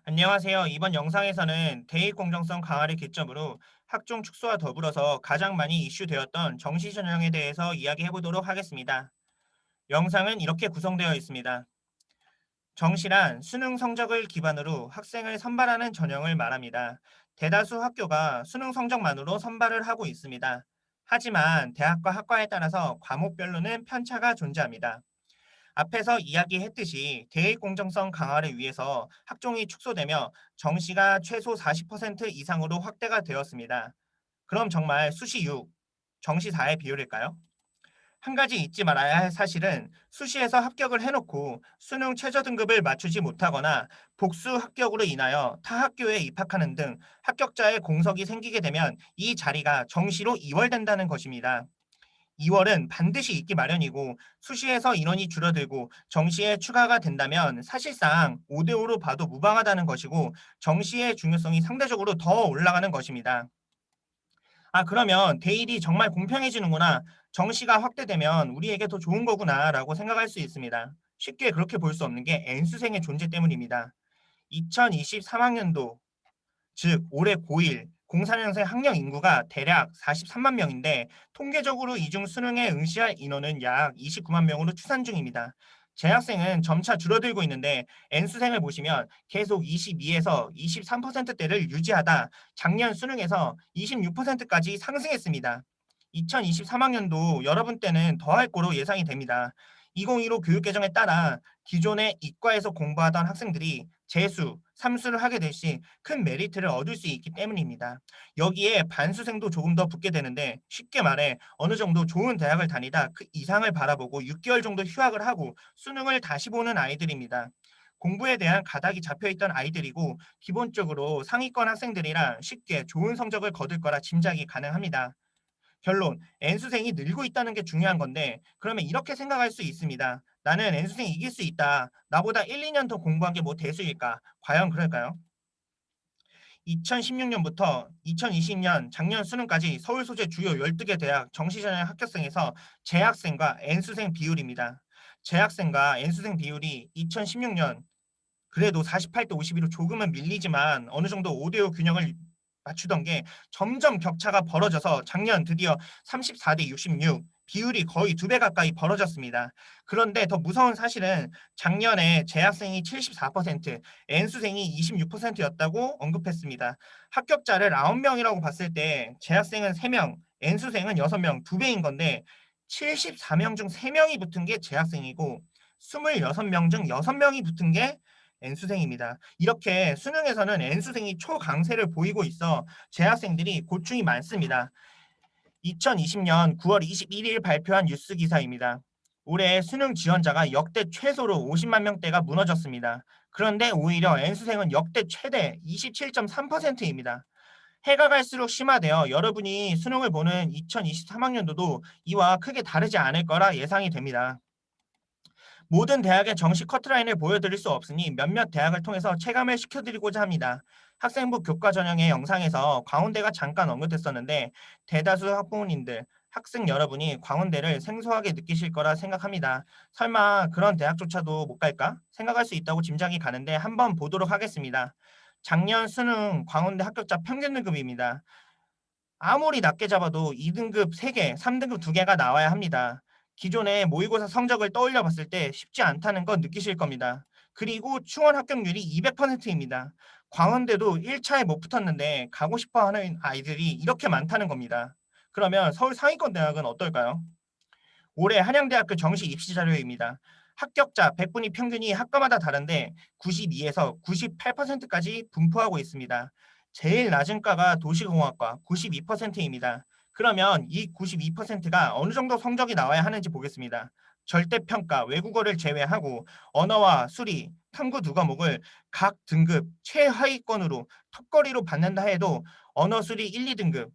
안녕하세요. 이번 영상에서는 대입 공정성 강화를 기점으로 학종 축소와 더불어서 가장 많이 이슈되었던 정시 전형에 대해서 이야기해 보도록 하겠습니다. 영상은 이렇게 구성되어 있습니다. 정시란 수능 성적을 기반으로 학생을 선발하는 전형을 말합니다. 대다수 학교가 수능 성적만으로 선발을 하고 있습니다. 하지만 대학과 학과에 따라서 과목별로는 편차가 존재합니다. 앞에서 이야기했듯이 대입 공정성 강화를 위해서 학종이 축소되며 정시가 최소 40% 이상으로 확대가 되었습니다. 그럼 정말 수시 6, 정시 4의 비율일까요? 한 가지 잊지 말아야 할 사실은 수시에서 합격을 해놓고 수능 최저 등급을 맞추지 못하거나 복수 합격으로 인하여 타 학교에 입학하는 등 합격자의 공석이 생기게 되면 이 자리가 정시로 이월된다는 것입니다. 2월은 반드시 있기 마련이고 수시에서 인원이 줄어들고 정시에 추가가 된다면 사실상 5대5로 봐도 무방하다는 것이고 정시의 중요성이 상대적으로 더 올라가는 것입니다. 그러면 대일이 정말 공평해지는구나. 정시가 확대되면 우리에게 더 좋은 거구나라고 생각할 수 있습니다. 쉽게 그렇게 볼 수 없는 게 N수생의 존재 때문입니다. 2023학년도 즉 올해 고1, 04년생 학령 인구가 대략 43만 명인데 통계적으로 이중 수능에 응시할 인원은 약 29만 명으로 추산 중입니다. 재학생은 점차 줄어들고 있는데 N수생을 보시면 계속 22에서 23%대를 유지하다 작년 수능에서 26%까지 상승했습니다. 2023학년도 여러분 때는 더할 거로 예상이 됩니다. 2015 교육개정에 따라 기존의 이과에서 공부하던 학생들이 재수, 삼수를 하게 될 시 큰 메리트를 얻을 수 있기 때문입니다. 여기에 반수생도 조금 더 붙게 되는데 쉽게 말해 어느 정도 좋은 대학을 다니다 그 이상을 바라보고 6개월 정도 휴학을 하고 수능을 다시 보는 아이들입니다. 공부에 대한 가닥이 잡혀있던 아이들이고 기본적으로 상위권 학생들이라 쉽게 좋은 성적을 거둘 거라 짐작이 가능합니다. 결론, N수생이 늘고 있다는 게 중요한 건데 그러면 이렇게 생각할 수 있습니다. 나는 N수생이 이길 수 있다. 나보다 1, 2년 더 공부한 게 뭐 대수일까? 과연 그럴까요? 2016년부터 2020년 작년 수능까지 서울 소재 주요 12개 대학 정시전형 합격생에서 재학생과 N수생 비율입니다. 재학생과 N수생 비율이 2016년 그래도 48대 52로 조금은 밀리지만 어느 정도 5대5 균형을 맞추던 게 점점 격차가 벌어져서 작년 드디어 34대 66, 비율이 거의 2배 가까이 벌어졌습니다. 그런데 더 무서운 사실은 작년에 재학생이 74%, N수생이 26%였다고 언급했습니다. 합격자를 9명이라고 봤을 때 재학생은 3명, N수생은 6명, 2배인 건데 74명 중 3명이 붙은 게 재학생이고 26명 중 6명이 붙은 게 N수생입니다. 이렇게 수능에서는 N수생이 초강세를 보이고 있어 재학생들이 고충이 많습니다. 2020년 9월 21일 발표한 뉴스 기사입니다. 올해 수능 지원자가 역대 최소로 50만 명대가 무너졌습니다. 그런데 오히려 N수생은 역대 최대 27.3%입니다. 해가 갈수록 심화되어 여러분이 수능을 보는 2023학년도도 이와 크게 다르지 않을 거라 예상이 됩니다. 모든 대학의 정식 커트라인을 보여드릴 수 없으니 몇몇 대학을 통해서 체감을 시켜드리고자 합니다. 학생부 교과 전형의 영상에서 광운대가 잠깐 언급됐었는데 대다수 학부모님들, 학생 여러분이 광운대를 생소하게 느끼실 거라 생각합니다. 설마 그런 대학조차도 못 갈까? 생각할 수 있다고 짐작이 가는데 한번 보도록 하겠습니다. 작년 수능 광운대 합격자 평균 등급입니다. 아무리 낮게 잡아도 2등급 3개, 3등급 2개가 나와야 합니다. 기존의 모의고사 성적을 떠올려 봤을 때 쉽지 않다는 건 느끼실 겁니다. 그리고 충원 합격률이 200%입니다. 광운대도 1차에 못 붙었는데 가고 싶어 하는 아이들이 이렇게 많다는 겁니다. 그러면 서울 상위권 대학은 어떨까요? 올해 한양대학교 정시 입시 자료입니다. 합격자 100분위 평균이 학과마다 다른데 92에서 98%까지 분포하고 있습니다. 제일 낮은 과가 도시공학과 92%입니다. 그러면 이 92%가 어느 정도 성적이 나와야 하는지 보겠습니다. 절대평가, 외국어를 제외하고 언어와 수리, 탐구 두 과목을 각 등급 최하위권으로 턱걸이로 받는다 해도 언어 수리 1, 2등급,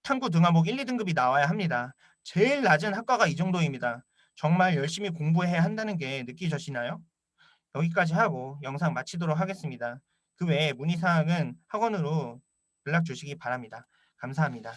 탐구 두 과목 1, 2등급이 나와야 합니다. 제일 낮은 학과가 이 정도입니다. 정말 열심히 공부해야 한다는 게 느끼셔지나요? 여기까지 하고 영상 마치도록 하겠습니다. 그 외에 문의사항은 학원으로 연락 주시기 바랍니다. 감사합니다.